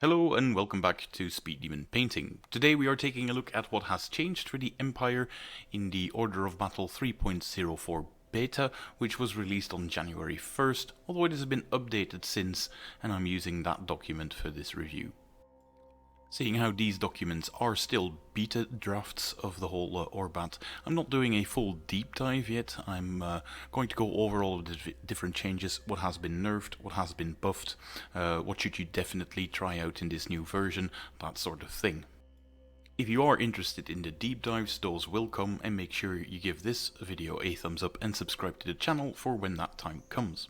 Hello and welcome back to Speed Demon Painting. Today we are taking a look at what has changed for the Empire in the Order of Battle 3.04 beta, which was released on January 1st, although it has been updated since, and I'm using that document for this review. Seeing how these documents are still beta drafts of the whole Orbat, I'm not doing a full deep dive yet. I'm going to go over all of the different changes, what has been nerfed, what has been buffed, what should you definitely try out in this new version, that sort of thing. If you are interested in the deep dives, those will come, and make sure you give this video a thumbs up and subscribe to the channel for when that time comes.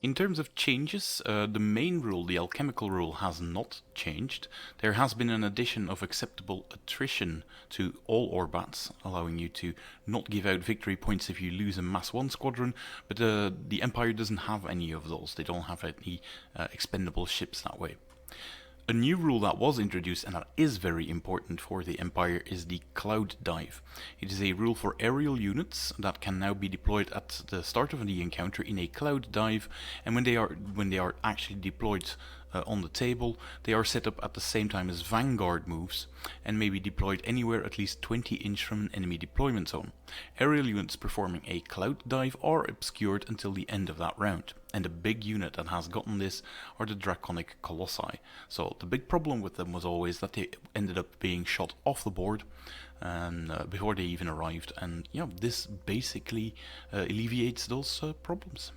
In terms of changes, the main rule, the alchemical rule, has not changed. There has been an addition of acceptable attrition to all Orbats, allowing you to not give out victory points if you lose a Mass 1 squadron, but the Empire doesn't have any of those. They don't have any expendable ships that way. A new rule that was introduced, and that is very important for the Empire, is the Cloud Dive. It is a rule for aerial units that can now be deployed at the start of the encounter in a Cloud Dive, and when they are actually deployed on the table, they are set up at the same time as Vanguard moves, and may be deployed anywhere at least 20 inches from an enemy deployment zone. Aerial units performing a Cloud Dive are obscured until the end of that round. And the big unit that has gotten this are the Draconic Colossi. So the big problem with them was always that they ended up being shot off the board and before they even arrived, and yeah, this basically alleviates those problems.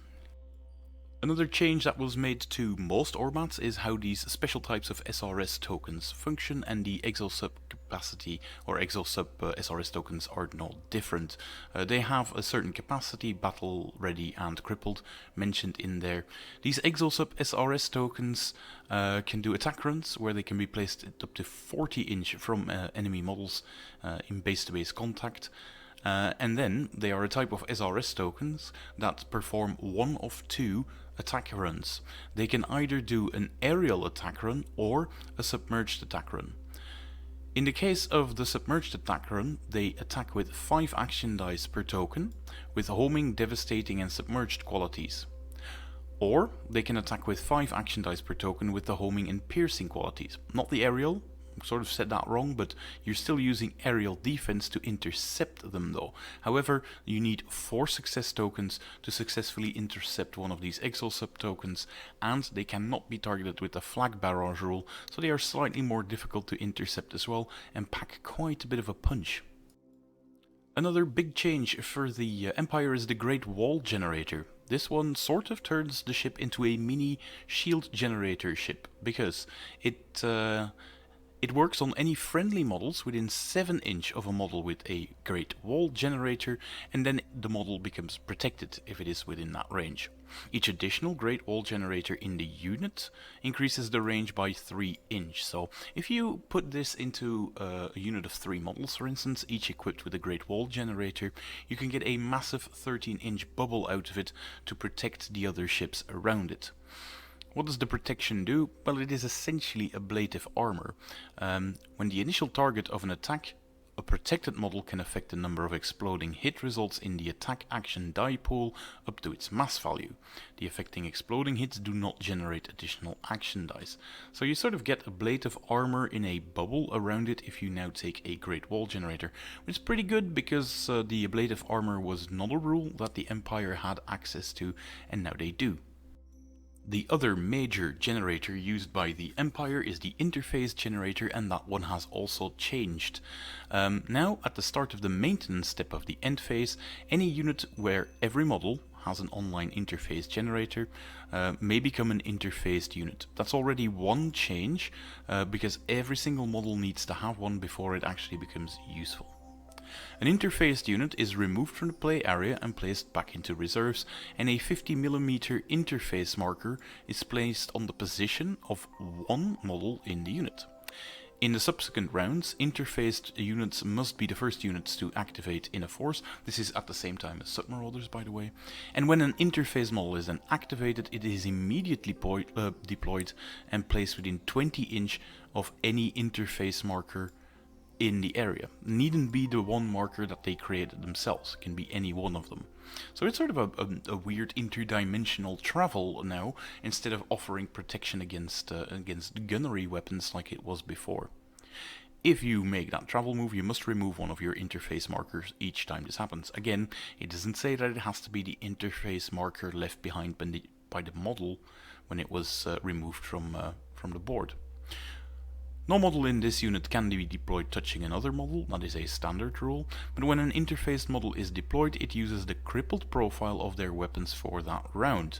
Another change that was made to most Orbats is how these special types of SRS tokens function, and the Exosub capacity or Exosub SRS tokens are no different. They have a certain capacity, battle ready and crippled, mentioned in there. These Exosub SRS tokens can do attack runs where they can be placed up to 40 inches from enemy models in base-to-base contact. And then they are a type of SRS tokens that perform one of two attack runs. They can either do an aerial attack run or a submerged attack run. In the case of the submerged attack run, they attack with 5 action dice per token, with homing, devastating and submerged qualities. Or they can attack with 5 action dice per token with the homing and piercing qualities. Not the aerial. Sort of said that wrong, but you're still using aerial defense to intercept them though. However, you need 4 success tokens to successfully intercept one of these Exosub tokens, and they cannot be targeted with the flag barrage rule, so they are slightly more difficult to intercept as well and pack quite a bit of a punch. Another big change for the Empire is the Great Wall Generator. This one sort of turns the ship into a mini shield generator ship, because it works on any friendly models within 7 inches of a model with a Great Wall Generator, and then the model becomes protected if it is within that range. Each additional Great Wall Generator in the unit increases the range by 3 inches. So if you put this into a unit of 3 models, for instance, each equipped with a Great Wall Generator, you can get a massive 13-inch bubble out of it to protect the other ships around it. What does the protection do? Well, it is essentially ablative armor. When the initial target of an attack, a protected model can affect the number of exploding hit results in the attack action die pool up to its mass value. The affecting exploding hits do not generate additional action dice. So you sort of get ablative armor in a bubble around it if you now take a Great Wall Generator, which is pretty good because the ablative armor was not a rule that the Empire had access to, and now they do. The other major generator used by the Empire is the interface generator, and that one has also changed. Now, at the start of the maintenance step of the end phase, any unit where every model has an online interface generator may become an interfaced unit. That's already one change, because every single model needs to have one before it actually becomes useful. An interfaced unit is removed from the play area and placed back into reserves, and a 50mm interface marker is placed on the position of one model in the unit. In the subsequent rounds, interfaced units must be the first units to activate in a force. This is at the same time as submarauders, by the way. And when an interface model is then activated, it is immediately deployed and placed within 20 inches of any interface marker in the area. Needn't be the one marker that they created themselves, it can be any one of them. So it's sort of a weird interdimensional travel now, instead of offering protection against gunnery weapons like it was before. If you make that travel move, you must remove one of your interface markers each time this happens. Again, it doesn't say that it has to be the interface marker left behind by the model when it was removed from the board. No model in this unit can be deployed touching another model, that is a standard rule, but when an interfaced model is deployed, it uses the crippled profile of their weapons for that round.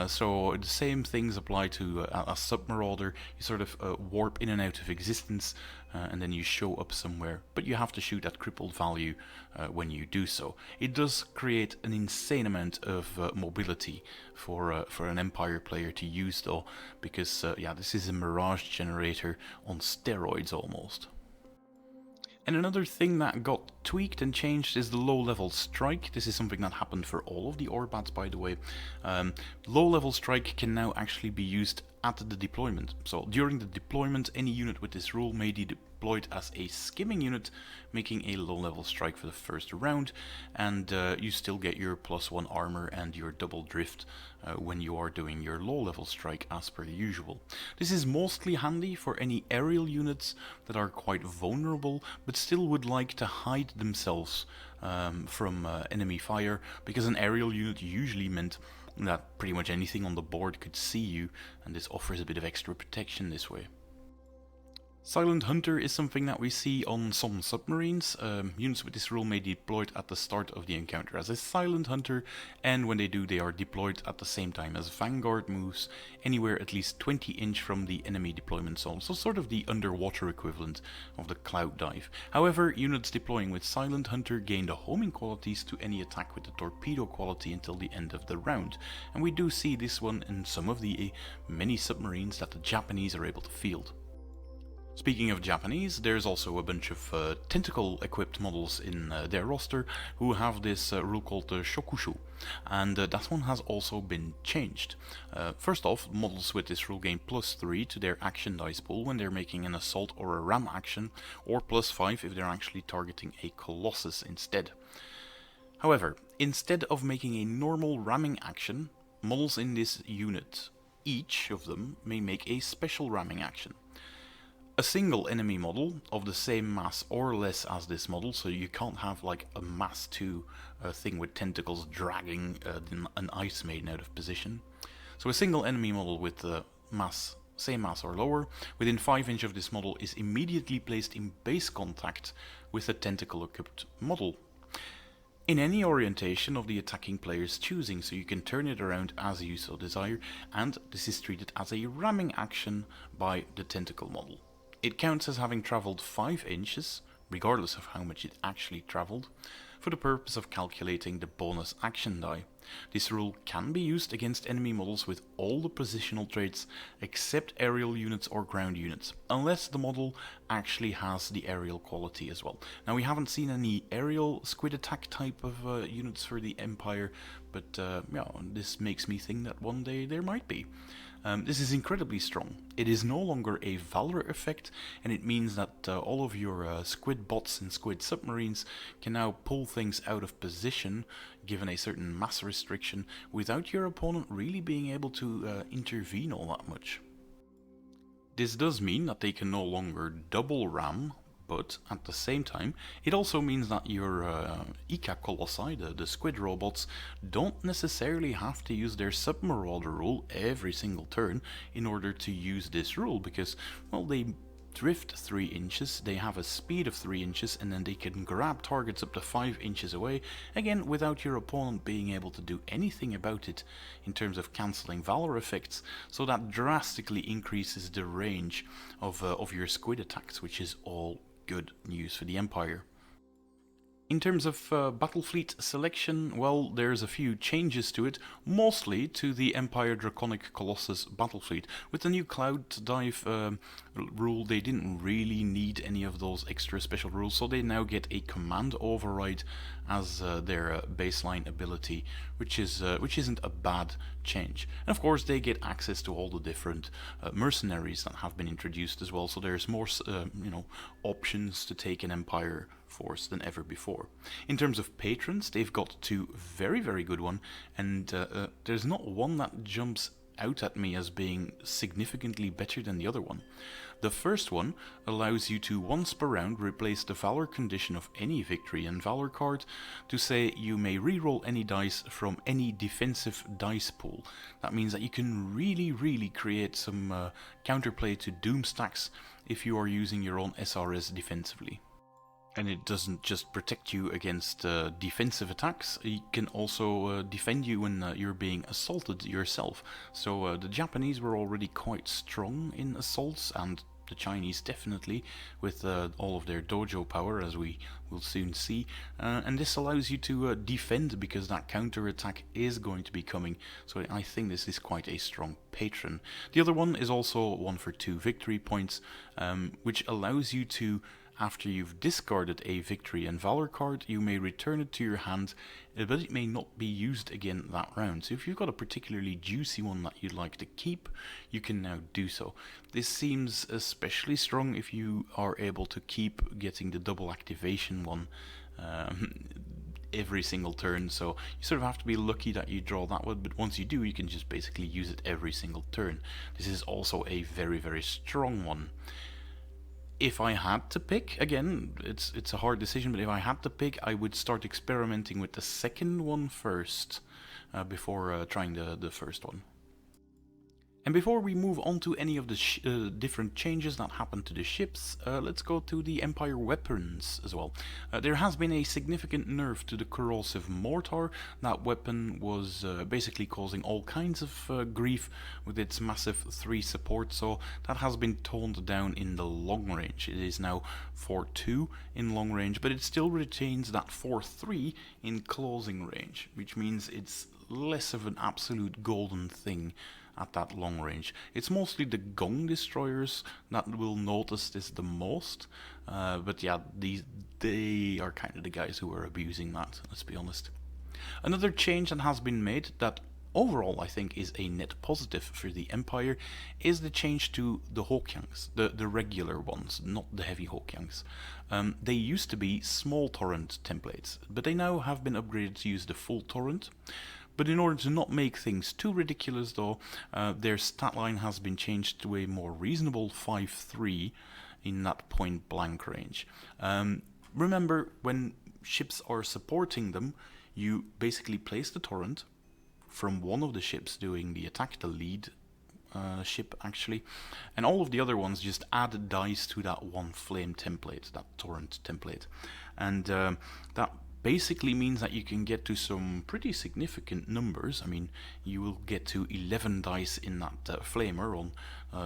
So the same things apply to a submarauder. You sort of warp in and out of existence, and then you show up somewhere, but you have to shoot at crippled value when you do so. It does create an insane amount of mobility for an Empire player to use, though, because yeah, this is a mirage generator on steroids almost. And another thing that got tweaked and changed is the low-level strike. This is something that happened for all of the Orbats, by the way. Low-level strike can now actually be used at the deployment. So during the deployment, any unit with this rule may be deployed as a skimming unit, making a low-level strike for the first round, and you still get your +1 armor and your double drift when you are doing your low-level strike as per usual. This is mostly handy for any aerial units that are quite vulnerable, but still would like to hide themselves from enemy fire, because an aerial unit usually meant that pretty much anything on the board could see you, and this offers a bit of extra protection this way. Silent Hunter is something that we see on some submarines. Units with this rule may be deployed at the start of the encounter as a Silent Hunter, and when they do, they are deployed at the same time as Vanguard moves, anywhere at least 20 inch from the enemy deployment zone, so sort of the underwater equivalent of the Cloud Dive. However, units deploying with Silent Hunter gain the homing qualities to any attack with the torpedo quality until the end of the round, and we do see this one in some of the many submarines that the Japanese are able to field. Speaking of Japanese, there's also a bunch of tentacle-equipped models in their roster who have this rule called the Shokushu, and that one has also been changed. First off, models with this rule gain +3 to their action dice pool when they're making an assault or a ram action, or +5 if they're actually targeting a Colossus instead. However, instead of making a normal ramming action, models in this unit, each of them, may make a special ramming action. A single enemy model of the same mass or less as this model, so you can't have like a mass 2 thing with tentacles dragging an ice maiden out of position. So a single enemy model with the same mass or lower, within 5 inch of this model is immediately placed in base contact with a tentacle-equipped model, in any orientation of the attacking player's choosing, so you can turn it around as you so desire, and this is treated as a ramming action by the tentacle model. It counts as having travelled 5 inches, regardless of how much it actually travelled, for the purpose of calculating the bonus action die. This rule can be used against enemy models with all the positional traits except aerial units or ground units, unless the model actually has the aerial quality as well. Now, we haven't seen any aerial squid attack type of units for the Empire, but yeah, this makes me think that one day there might be. This is incredibly strong. It is no longer a Valor effect, and it means that all of your squid bots and squid submarines can now pull things out of position, given a certain mass restriction, without your opponent really being able to intervene all that much. This does mean that they can no longer double ram, but at the same time, it also means that your Ika Colossi, the squid robots, don't necessarily have to use their submarauder rule every single turn in order to use this rule, because, well, they drift 3 inches, they have a speed of 3 inches, and then they can grab targets up to 5 inches away, again without your opponent being able to do anything about it in terms of cancelling Valor effects, so that drastically increases the range of your squid attacks, which is all good news for the Empire. In terms of battle fleet selection, well, there's a few changes to it, mostly to the Empire Draconic Colossus battle fleet. With the new Cloud Dive rule, they didn't really need any of those extra special rules, so they now get a command override as their baseline ability, which isn't a bad change. And of course, they get access to all the different mercenaries that have been introduced as well. So there's more, options to take an Empire force than ever before. In terms of patrons, they've got two very, very good one, and there's not one that jumps out at me as being significantly better than the other one. The first one allows you to once per round replace the Valor condition of any victory and Valor card to say you may reroll any dice from any defensive dice pool. That means that you can really create some counterplay to Doom stacks if you are using your own SRS defensively. And it doesn't just protect you against defensive attacks, it can also defend you when you're being assaulted yourself. So the Japanese were already quite strong in assaults, and the Chinese definitely, with all of their dojo power, as we will soon see. And this allows you to defend, because that counter attack is going to be coming. So I think this is quite a strong patron. The other one is also 1 for 2 victory points, which allows you to, after you've discarded a Victory and Valor card, you may return it to your hand, but it may not be used again that round. So if you've got a particularly juicy one that you'd like to keep, you can now do so. This seems especially strong if you are able to keep getting the double activation one every single turn, so you sort of have to be lucky that you draw that one, but once you do, you can just basically use it every single turn. This is also a very strong one. If I had to pick, again, it's a hard decision, but if I had to pick, I would start experimenting with the second one first, before trying the first one. And before we move on to any of the different changes that happened to the ships, let's go to the Empire weapons as well. There has been a significant nerf to the corrosive mortar. That weapon was basically causing all kinds of grief with its massive 3 support, so that has been toned down in the long range. It is now 4-2 in long range, but it still retains that 4-3 in closing range, which means it's less of an absolute golden thing at that long range. It's mostly the Gong destroyers that will notice this the most, but yeah, they are kind of the guys who are abusing that, let's be honest. Another change that has been made that overall I think is a net positive for the Empire is the change to the Hokyungs, the regular ones, not the heavy Hokyungs. They used to be small torrent templates, but they now have been upgraded to use the full torrent. But in order to not make things too ridiculous though, their stat line has been changed to a more reasonable 5-3 in that point blank range. Remember, when ships are supporting them, you basically place the torrent from one of the ships doing the attack, the lead ship actually, and all of the other ones just add dice to that one flame template, that torrent template. And that basically means that you can get to some pretty significant numbers. I mean, you will get to 11 dice in that flamer on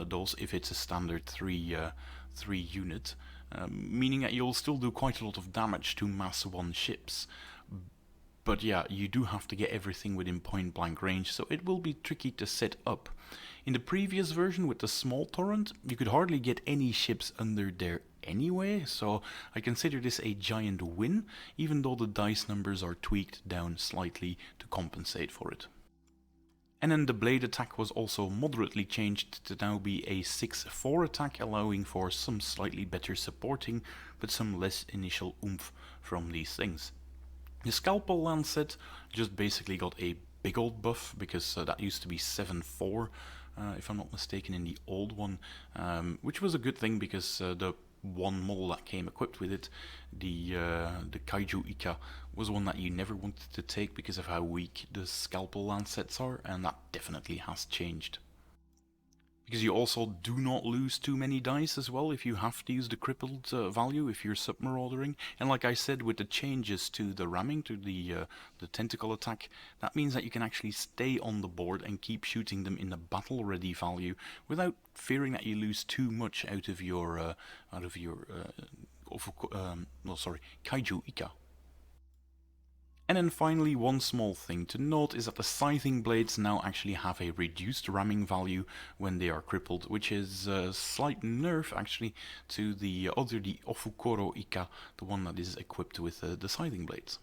those if it's a standard 3 unit, meaning that you'll still do quite a lot of damage to mass 1 ships. But yeah, you do have to get everything within point blank range, so it will be tricky to set up. In the previous version with the small torrent, you could hardly get any ships under there anyway, so I consider this a giant win, even though the dice numbers are tweaked down slightly to compensate for it. And then the blade attack was also moderately changed to now be a 6-4 attack, allowing for some slightly better supporting, but some less initial oomph from these things. The Scalpel Lancet just basically got a big old buff, because that used to be 7-4, if I'm not mistaken, in the old one, which was a good thing, because the one model that came equipped with it, the Kaiju Ika, was one that you never wanted to take because of how weak the Scalpel Lancets are, and that definitely has changed. Because you also do not lose too many dice as well if you have to use the crippled value if you're submaraudering. And like I said, with the changes to the ramming, to the tentacle attack, that means that you can actually stay on the board and keep shooting them in the battle ready value without fearing that you lose too much out of your Kaiju Ika. And then finally, one small thing to note is that the scything blades now actually have a reduced ramming value when they are crippled, which is a slight nerf actually to the Ofukoro Ika, the one that is equipped with the scything blades.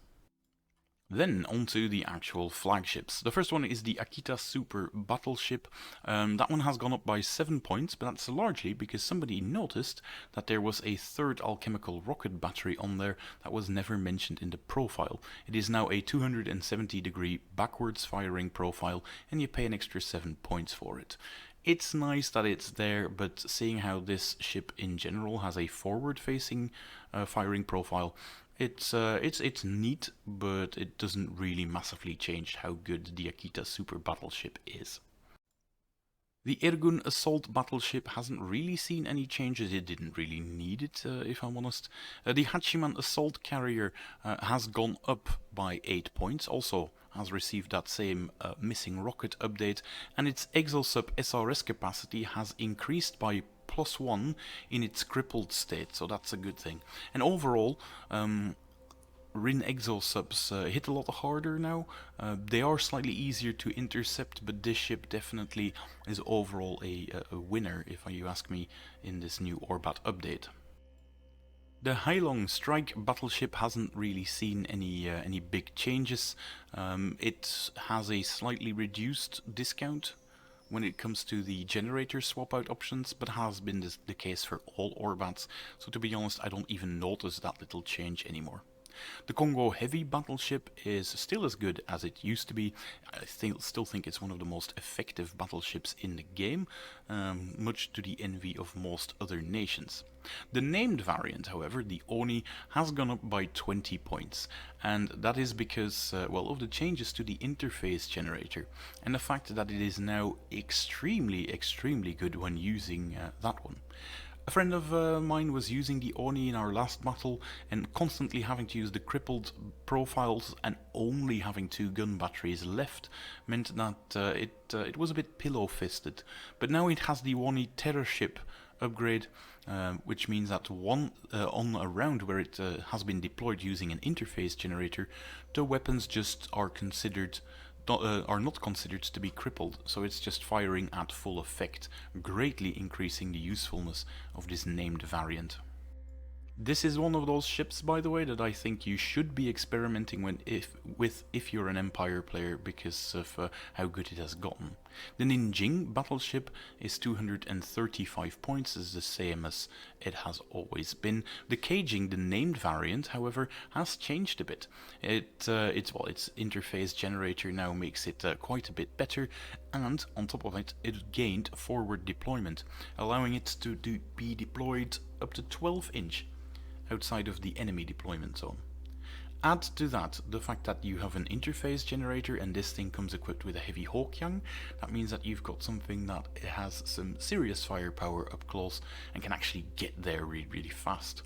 Then onto the actual flagships. The first one is the Akita Super Battleship. That one has gone up by 7 points, but that's largely because somebody noticed that there was a third alchemical rocket battery on there that was never mentioned in the profile. It is now a 270-degree backwards firing profile, and you pay an extra 7 points for it. It's nice that it's there, but seeing how this ship in general has a forward-facing firing profile, it's neat, but it doesn't really massively change how good the Akita Super Battleship is. The Irgun Assault Battleship hasn't really seen any changes. It didn't really need it, if I'm honest. The Hachiman Assault Carrier has gone up by 8 points, also has received that same missing rocket update, and its Exosub SRS capacity has increased by +1 in its crippled state, so that's a good thing. And overall, Rin Exosubs hit a lot harder now. They are slightly easier to intercept, but this ship definitely is overall a winner, if you ask me, in this new Orbat update. The Hailong Strike Battleship hasn't really seen any big changes. It has a slightly reduced discount when it comes to the generator swap out options, but has been the case for all Orbats, so to be honest I don't even notice that little change anymore. The Congo Heavy Battleship is still as good as it used to be. I still think it's one of the most effective battleships in the game, much to the envy of most other nations. The named variant, however, the Oni, has gone up by 20 points, and that is because, well, of the changes to the interface generator, and the fact that it is now extremely good when using that one. A friend of mine was using the Oni in our last battle, and constantly having to use the crippled profiles and only having 2 gun batteries left meant that it was a bit pillow-fisted. But now it has the Oni Terror Ship upgrade, which means that on a round where it has been deployed using an interface generator, the weapons just are not considered to be crippled, so it's just firing at full effect, greatly increasing the usefulness of this named variant. This is one of those ships, by the way, that I think you should be experimenting with if you're an Empire player, because of how good it has gotten. The Ninjing Battleship is 235 points, is the same as it has always been. The Caging, the named variant, however, has changed a bit. Its interface generator now makes it quite a bit better, and on top of it, it gained forward deployment, allowing it to be deployed up to 12-inch. Outside of the enemy deployment zone. Add to that the fact that you have an interface generator and this thing comes equipped with a heavy Hawkyang. That means that you've got something that has some serious firepower up close and can actually get there really fast.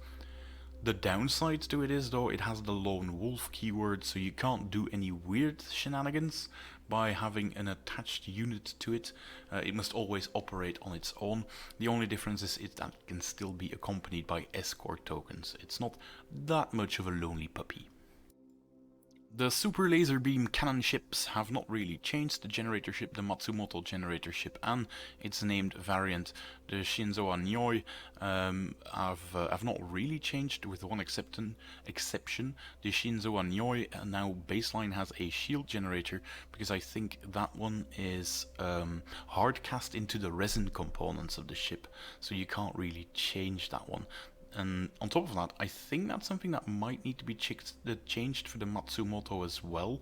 The downside to it is, though, it has the lone wolf keyword, so you can't do any weird shenanigans by having an attached unit to it. It must always operate on its own. The only difference is that it can still be accompanied by escort tokens. It's not that much of a lonely puppy. The super laser beam cannon ships have not really changed. The generator ship, the Matsumoto generator ship, and its named variant, the Shinzo Anyoi, have not really changed, with one exception. The Shinzo Anyoi now baseline has a shield generator, because I think that one is hard cast into the resin components of the ship, so you can't really change that one. And on top of that, I think that's something that might need to be changed for the Matsumoto as well,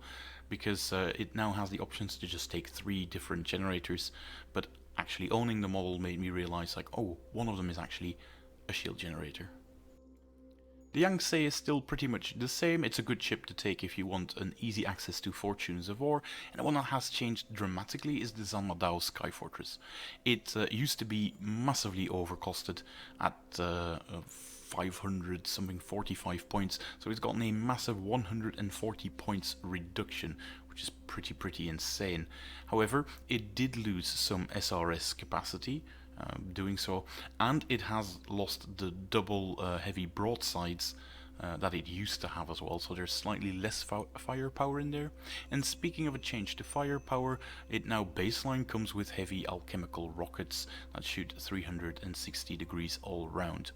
because it now has the options to just take 3 different generators, but actually owning the model made me realize, like, oh, one of them is actually a shield generator. The Yangtze is still pretty much the same. It's a good ship to take if you want an easy access to Fortunes of War, and the one that has changed dramatically is the Zanmadao Sky Fortress. It used to be massively overcosted at 45 points, so it's gotten a massive 140 points reduction, which is pretty insane. However, it did lose some SRS capacity, doing so, and it has lost the double heavy broadsides that it used to have as well, so there's slightly less firepower in there. And speaking of a change to firepower, it now baseline comes with heavy alchemical rockets that shoot 360 degrees all round.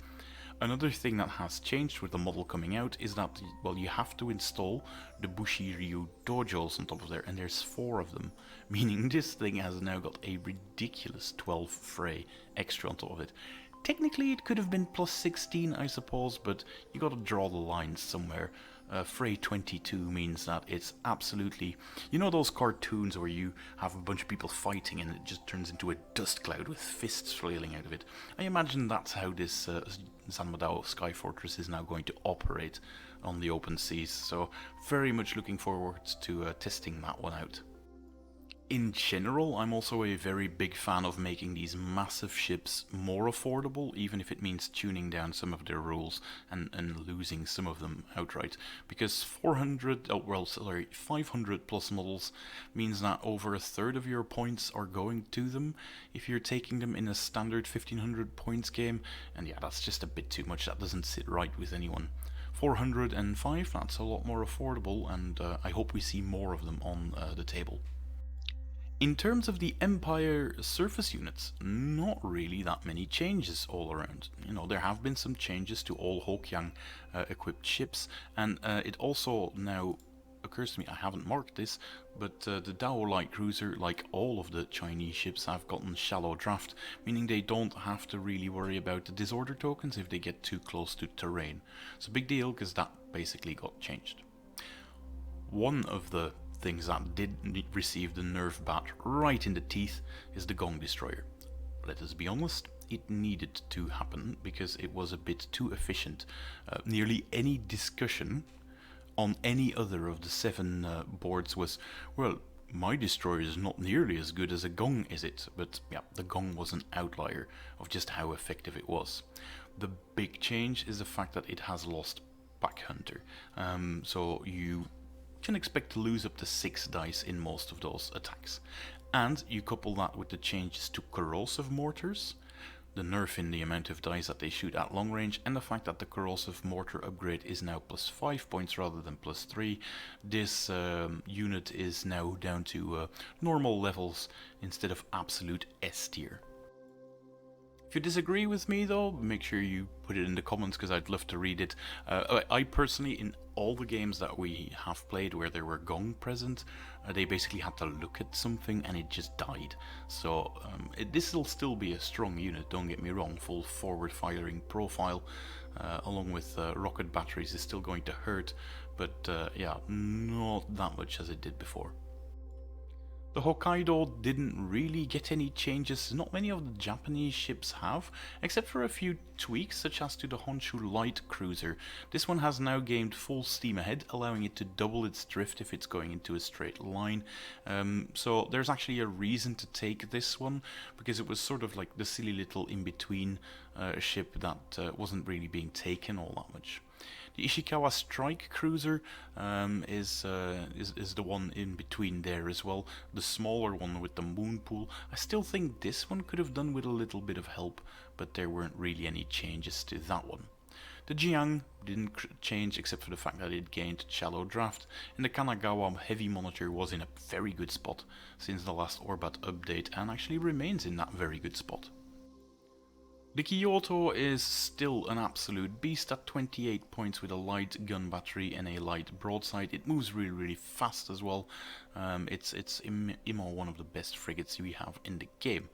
Another thing that has changed with the model coming out is that, well, you have to install the Bushiryu dojos on top of there, and there's 4 of them, meaning this thing has now got a ridiculous 12 fray extra on top of it. Technically it could have been plus 16, I suppose, but you gotta draw the lines somewhere. Fray 22 means that it's absolutely... You know those cartoons where you have a bunch of people fighting and it just turns into a dust cloud with fists flailing out of it? I imagine that's how this Zanmadao Sky Fortress is now going to operate on the open seas, so very much looking forward to testing that one out. In general, I'm also a very big fan of making these massive ships more affordable, even if it means tuning down some of their rules and losing some of them outright. Because 500 plus models means that over a third of your points are going to them if you're taking them in a standard 1500 points game, and yeah, that's just a bit too much. That doesn't sit right with anyone. 405, that's a lot more affordable, and I hope we see more of them on the table. In terms of the Empire surface units, not really that many changes all around. You know, there have been some changes to all Hokyang equipped ships, and it also now occurs to me, I haven't marked this, but the Dao light cruiser, like all of the Chinese ships, have gotten shallow draft, meaning they don't have to really worry about the disorder tokens if they get too close to terrain. It's a big deal because that basically got changed. One of the things that did receive the nerf bat right in the teeth is the Gong Destroyer. Let us be honest, it needed to happen because it was a bit too efficient. Nearly any discussion on any other of the 7 boards was, well, my destroyer is not nearly as good as a Gong, is it? But yeah, the Gong was an outlier of just how effective it was. The big change is the fact that it has lost Pack Hunter, so you can expect to lose up to 6 dice in most of those attacks. And you couple that with the changes to corrosive mortars, the nerf in the amount of dice that they shoot at long range, and the fact that the corrosive mortar upgrade is now plus 5 points rather than plus 3. This unit is now down to normal levels instead of absolute S tier. If you disagree with me though, make sure you put it in the comments because I'd love to read it. I personally, in all the games that we have played where there were Gong present, they basically had to look at something and it just died. So this will still be a strong unit, don't get me wrong. Full forward firing profile along with rocket batteries is still going to hurt, but yeah, not that much as it did before. The Hokkaido didn't really get any changes. Not many of the Japanese ships have, except for a few tweaks such as to the Honshu light cruiser. This one has now gained full steam ahead, allowing it to double its drift if it's going into a straight line. So there's actually a reason to take this one, because it was sort of like the silly little in-between ship that wasn't really being taken all that much. The Ishikawa Strike Cruiser is the one in between there as well, the smaller one with the moon pool. I still think this one could have done with a little bit of help, but there weren't really any changes to that one. The Jiang didn't change except for the fact that it gained shallow draft, and the Kanagawa Heavy Monitor was in a very good spot since the last Orbat update and actually remains in that very good spot. The Kyoto is still an absolute beast at 28 points with a light gun battery and a light broadside. It moves really fast as well. It's Imo, one of the best frigates we have in the game.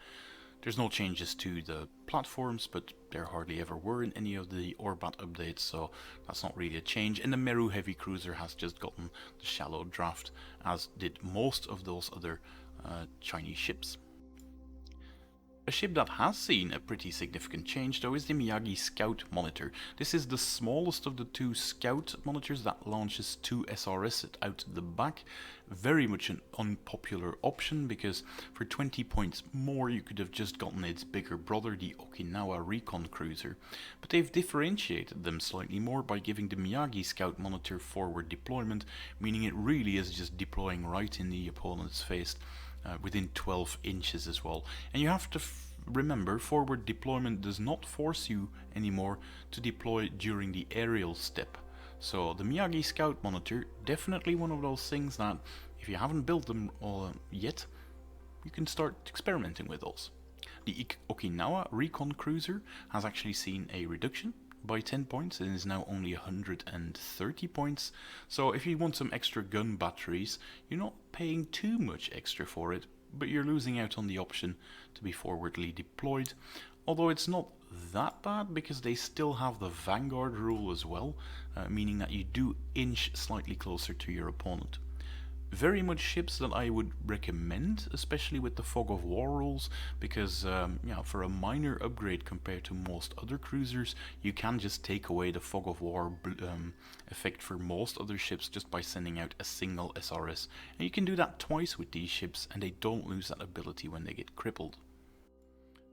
There's no changes to the platforms, but there hardly ever were in any of the Orbat updates, so that's not really a change. And the Meru Heavy Cruiser has just gotten the shallow draft, as did most of those other Chinese ships. A ship that has seen a pretty significant change though is the Miyagi Scout Monitor. This is the smallest of the 2 Scout monitors that launches 2 SRS out the back. Very much an unpopular option because for 20 points more you could have just gotten its bigger brother, the Okinawa Recon Cruiser. But they've differentiated them slightly more by giving the Miyagi Scout Monitor forward deployment, meaning it really is just deploying right in the opponent's face. Within 12 inches as well. And you have to remember, forward deployment does not force you anymore to deploy during the aerial step. So the Miyagi Scout Monitor, definitely one of those things that if you haven't built them yet, you can start experimenting with those. The Okinawa Recon Cruiser has actually seen a reduction by 10 points and is now only 130 points. So if you want some extra gun batteries, you're not paying too much extra for it, but you're losing out on the option to be forwardly deployed. Although it's not that bad because they still have the Vanguard rule as well, meaning that you do inch slightly closer to your opponent. Very much ships that I would recommend, especially with the Fog of War rules, because for a minor upgrade compared to most other cruisers, you can just take away the Fog of War effect for most other ships just by sending out a single SRS. And you can do that twice with these ships, and they don't lose that ability when they get crippled.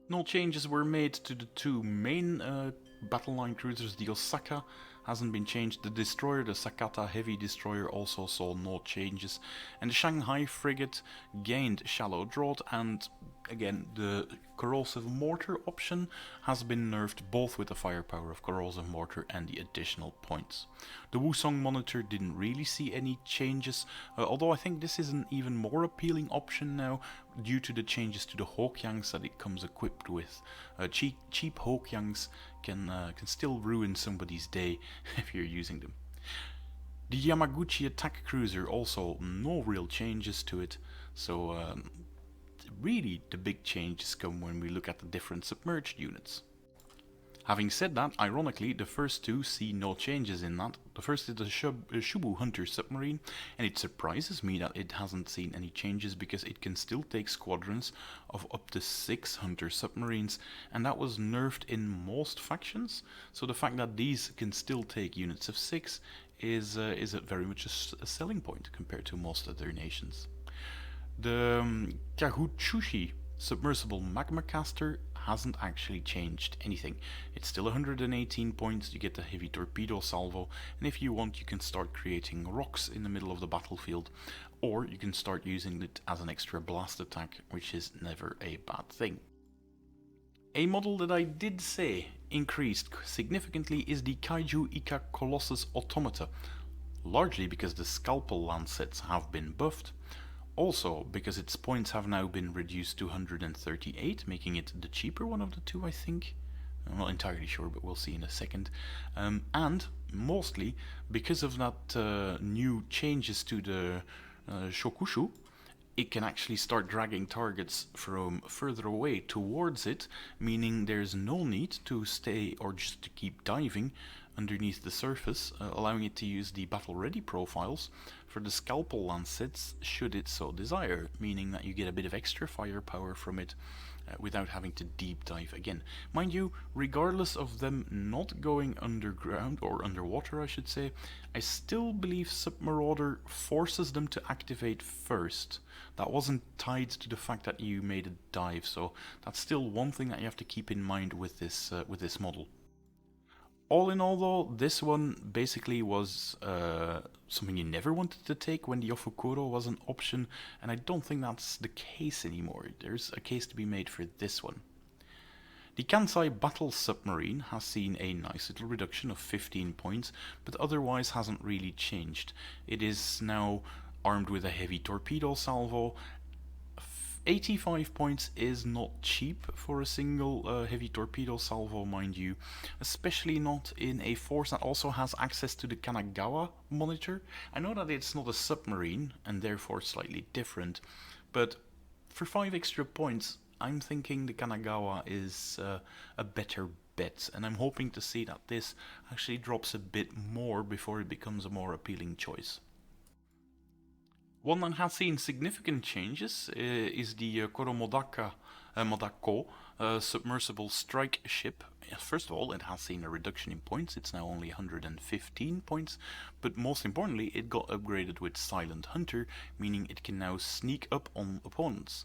No changes were made to the two main battle line cruisers. The Osaka hasn't been changed. The destroyer, the Sakata heavy destroyer, also saw no changes. And the Shanghai frigate gained shallow draught, and again the corrosive mortar option has been nerfed, both with the firepower of corrosive mortar and the additional points. The Wusong monitor didn't really see any changes, although I think this is an even more appealing option now due to the changes to the Hokyang's that it comes equipped with. Cheap Hokyang's can still ruin somebody's day if you're using them. The Yamaguchi attack cruiser, also no real changes to it, so really the big changes come when we look at the different submerged units. Having said that, ironically, the first two see no changes in that. The first is the Shubu Hunter submarine, and it surprises me that it hasn't seen any changes because it can still take squadrons of up to 6 Hunter submarines, and that was nerfed in most factions. So the fact that these can still take units of 6 is very much a selling point compared to most other nations. The Kaguchushi submersible magma caster hasn't actually changed anything. It's still 118 points, you get the heavy torpedo salvo, and if you want you can start creating rocks in the middle of the battlefield, or you can start using it as an extra blast attack, which is never a bad thing. A model that I did say increased significantly is the Kaiju Ika Colossus Automata, largely because the scalpel lancets have been buffed. Also, because its points have now been reduced to 138, making it the cheaper one of the two, I think. I'm not entirely sure, but we'll see in a second. And mostly because of that new changes to the Shokushu, it can actually start dragging targets from further away towards it, meaning there's no need to stay or just to keep diving underneath the surface, allowing it to use the battle ready profiles for the scalpel lancets should it so desire, meaning that you get a bit of extra firepower from it without having to deep dive again. Mind you, regardless of them not going underground, or underwater I should say, I still believe Submarauder forces them to activate first. That wasn't tied to the fact that you made a dive, so that's still one thing that you have to keep in mind with this model. All in all though, this one basically was something you never wanted to take when the Ofukuro was an option, and I don't think that's the case anymore. There's a case to be made for this one. The Kansai Battle Submarine has seen a nice little reduction of 15 points, but otherwise hasn't really changed. It is now armed with a heavy torpedo salvo. 85 points is not cheap for a single heavy torpedo salvo, mind you, especially not in a force that also has access to the Kanagawa monitor. I know that it's not a submarine and therefore slightly different, but for 5 extra points I'm thinking the Kanagawa is a better bet, and I'm hoping to see that this actually drops a bit more before it becomes a more appealing choice. One that has seen significant changes is the Modako submersible strike ship. First of all, it has seen a reduction in points, it's now only 115 points, but most importantly it got upgraded with Silent Hunter, meaning it can now sneak up on opponents.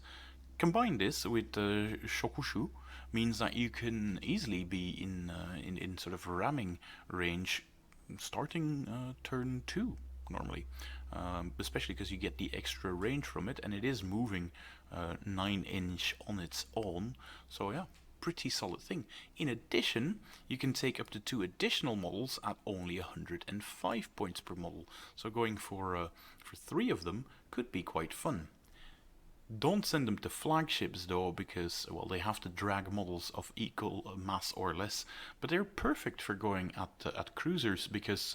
Combine this with Shokushu means that you can easily be in sort of ramming range starting turn 2 normally. Especially because you get the extra range from it, and it is moving 9 inch on its own, so yeah, pretty solid thing. In addition, you can take up to 2 additional models at only 105 points per model. So going for 3 of them could be quite fun. Don't send them to flagships though, because, well, they have to drag models of equal mass or less, but they're perfect for going at cruisers, because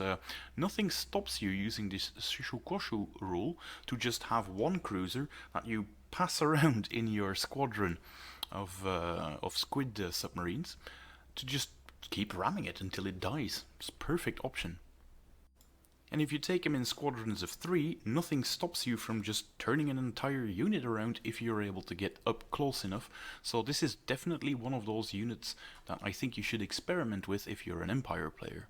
nothing stops you using this Shukoshu rule to just have one cruiser that you pass around in your squadron of squid submarines to just keep ramming it until it dies. It's a perfect option. And if you take them in squadrons of 3, nothing stops you from just turning an entire unit around if you're able to get up close enough. So this is definitely one of those units that I think you should experiment with if you're an Empire player.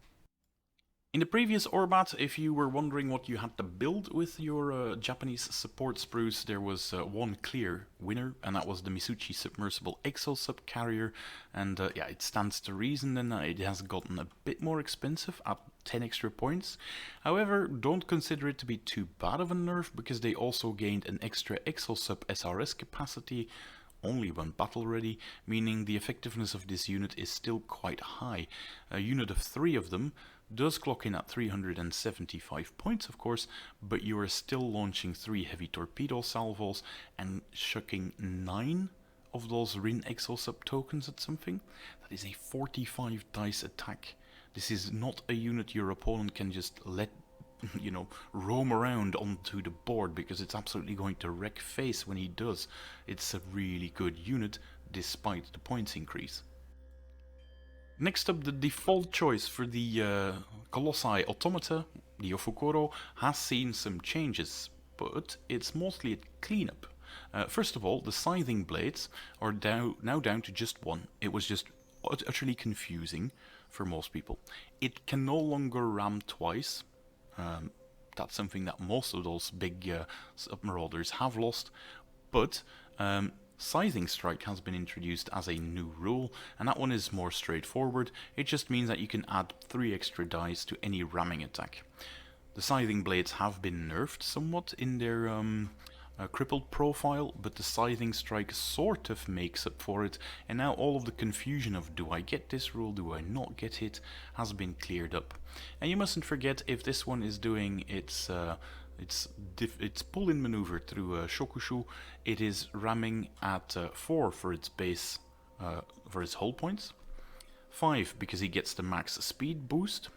In the previous Orbat, if you were wondering what you had to build with your Japanese support sprues, there was one clear winner, and that was the Misuchi Submersible Exosub Carrier. And yeah, it stands to reason then that it has gotten a bit more expensive at 10 extra points. However, don't consider it to be too bad of a nerf, because they also gained an extra Exosub SRS capacity, only when battle ready, meaning the effectiveness of this unit is still quite high. A unit of 3 of them does clock in at 375 points, of course, but you are still launching 3 heavy torpedo salvos and chucking 9 of those Rin Exosub tokens at something. That is a 45 dice attack. This is not a unit your opponent can just let, you know, roam around onto the board, because it's absolutely going to wreck face when he does. It's a really good unit despite the points increase. Next up, the default choice for the Colossi Automata, the Ofukoro, has seen some changes, but it's mostly a cleanup. First of all, the scything blades are now down to just 1. It was just utterly confusing for most people. It can no longer ram twice. That's something that most of those big submarauders have lost, but Scything Strike has been introduced as a new rule, and that one is more straightforward. It just means that you can add 3 extra dice to any ramming attack. The Scything Blades have been nerfed somewhat in their crippled profile, but the Scything Strike sort of makes up for it, and now all of the confusion of do I get this rule, do I not get it, has been cleared up. And you mustn't forget, if this one is doing its pull-in maneuver through Shokushu, it is ramming at 4 for its base, for its hull points, 5 because he gets the max speed boost,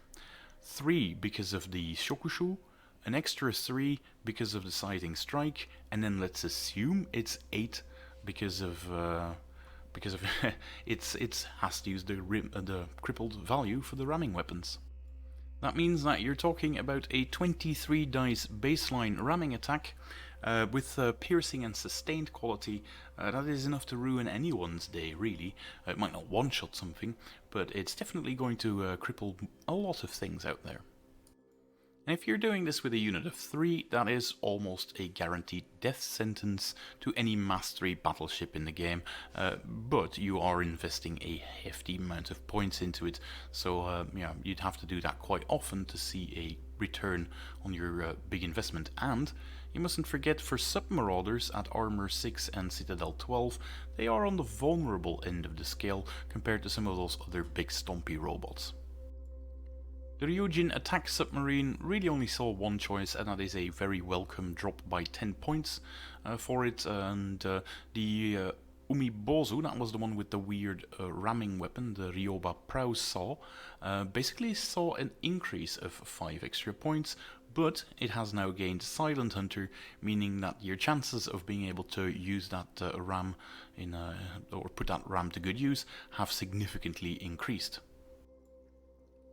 3 because of the Shokushu, an extra 3 because of the Scything Strike, and then let's assume it's 8 because of it has to use the crippled value for the ramming weapons. That means that you're talking about a 23 dice baseline ramming attack with piercing and sustained quality. That is enough to ruin anyone's day, really. It might not one-shot something, but it's definitely going to cripple a lot of things out there. And if you're doing this with a unit of 3, that is almost a guaranteed death sentence to any mastery battleship in the game, but you are investing a hefty amount of points into it, so yeah, you'd have to do that quite often to see a return on your big investment. And you mustn't forget, for submarauders at Armor 6 and Citadel 12, they are on the vulnerable end of the scale compared to some of those other big stompy robots. The Ryujin attack submarine really only saw one choice, and that is a very welcome drop by 10 points for it, and the Umibozu, that was the one with the weird ramming weapon, the Ryoba Prow Saw, basically saw an increase of 5 extra points, but it has now gained Silent Hunter, meaning that your chances of being able to use that ram or put that ram to good use have significantly increased.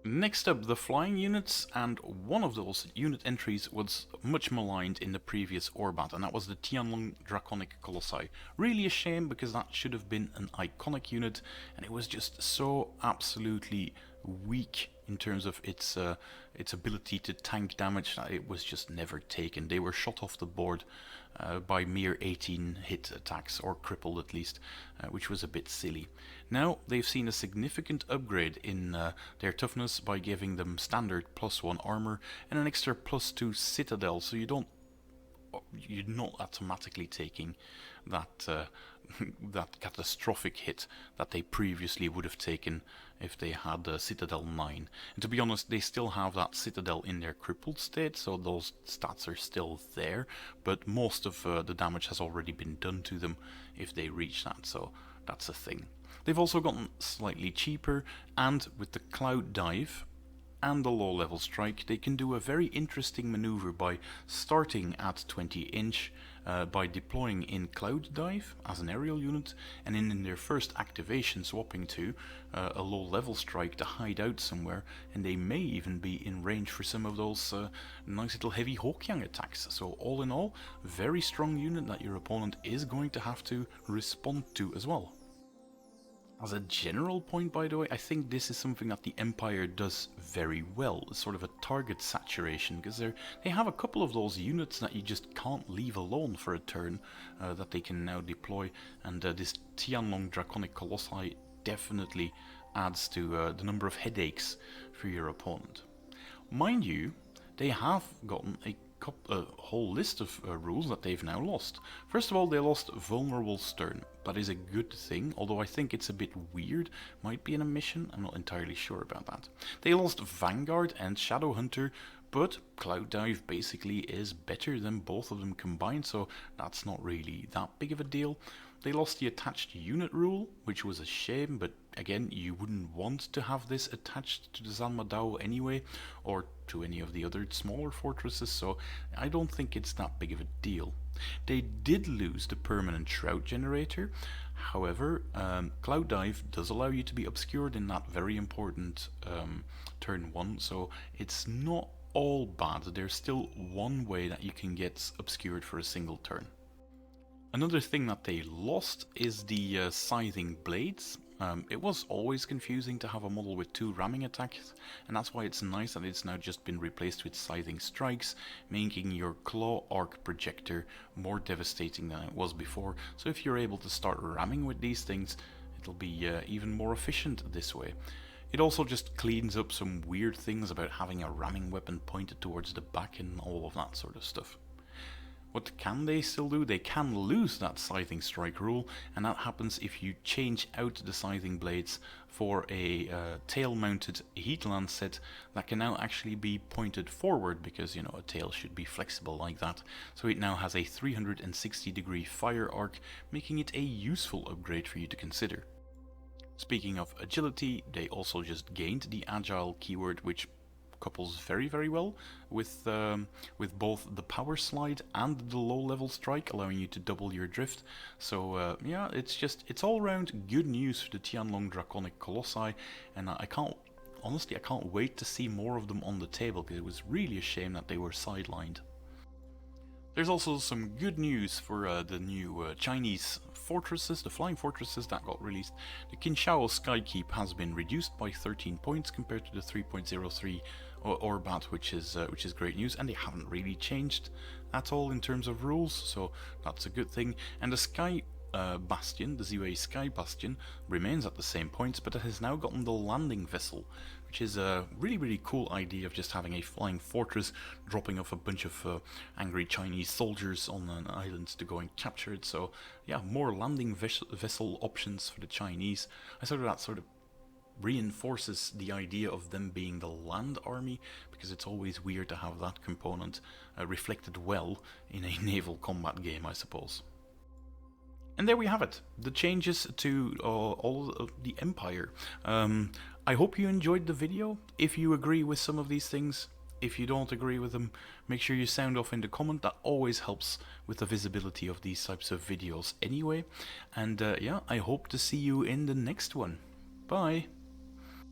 Next up, the flying units, and one of those unit entries was much maligned in the previous Orbat, and that was the Tianlong Draconic Colossi. Really a shame, because that should have been an iconic unit, and it was just so absolutely weak in terms of its ability to tank damage that it was just never taken. They were shot off the board by mere 18 hit attacks, or crippled at least, which was a bit silly. Now they've seen a significant upgrade in their toughness by giving them standard +1 armor and an extra +2 citadel, so you're not automatically taking that that catastrophic hit that they previously would have taken if they had Citadel 9. And to be honest, they still have that Citadel in their crippled state, so those stats are still there, but most of the damage has already been done to them if they reach that, so that's a thing. They've also gotten slightly cheaper, and with the Cloud Dive and the low level strike, they can do a very interesting maneuver by starting at 20 inch, by deploying in Cloud Dive as an aerial unit, and in their first activation swapping to a low level strike to hide out somewhere, and they may even be in range for some of those nice little heavy Hokyang attacks. So all in all, very strong unit that your opponent is going to have to respond to as well. As a general point, by the way, I think this is something that the Empire does very well. It's sort of a target saturation, because they have a couple of those units that you just can't leave alone for a turn that they can now deploy, and this Tianlong Draconic Colossi definitely adds to the number of headaches for your opponent. Mind you, they have gotten a whole list of rules that they've now lost. First of all, they lost Vulnerable Stern. That is a good thing, although I think it's a bit weird. Might be in a mission, I'm not entirely sure about that. They lost Vanguard and Shadowhunter, but Cloud Dive basically is better than both of them combined, so that's not really that big of a deal. They lost the attached unit rule, which was a shame, but again, you wouldn't want to have this attached to the Zanmadao anyway, or to any of the other smaller fortresses, so I don't think it's that big of a deal. They did lose the permanent Shroud Generator. However, Cloud Dive does allow you to be obscured in that very important turn 1, so it's not all bad. There's still one way that you can get obscured for a single turn. Another thing that they lost is the Scything Blades. It was always confusing to have a model with 2 ramming attacks, and that's why it's nice that it's now just been replaced with Scything Strikes, making your Claw Arc Projector more devastating than it was before. So if you're able to start ramming with these things, it'll be even more efficient this way. It also just cleans up some weird things about having a ramming weapon pointed towards the back and all of that sort of stuff. What can they still do? They can lose that Scything Strike rule, and that happens if you change out the Scything Blades for a tail-mounted Heatland set that can now actually be pointed forward, because, you know, a tail should be flexible like that. So it now has a 360-degree fire arc, making it a useful upgrade for you to consider. Speaking of agility, they also just gained the Agile keyword, which couples very, very well with both the power slide and the low level strike, allowing you to double your drift. So yeah, it's all around good news for the Tianlong Draconic Colossi, and honestly I can't wait to see more of them on the table, because it was really a shame that they were sidelined. There's also some good news for the new Chinese fortresses, the flying fortresses that got released. The Qinshao Skykeep has been reduced by 13 points compared to the 3.03 Orbat, which is great news, and they haven't really changed at all in terms of rules, so that's a good thing. And the Sky Bastion, the Ziwei Sky Bastion, remains at the same points, but it has now gotten the landing vessel, which is a really cool idea of just having a flying fortress dropping off a bunch of angry Chinese soldiers on an island to go and capture it. So yeah, more landing vessel options for the Chinese. That sort of reinforces the idea of them being the land army, because it's always weird to have that component reflected well in a naval combat game, I suppose. And there we have it, the changes to all of the Empire. I hope you enjoyed the video. If you agree with some of these things, if you don't agree with them, make sure you sound off in the comment. That always helps with the visibility of these types of videos anyway. And yeah, I hope to see you in the next one. Bye!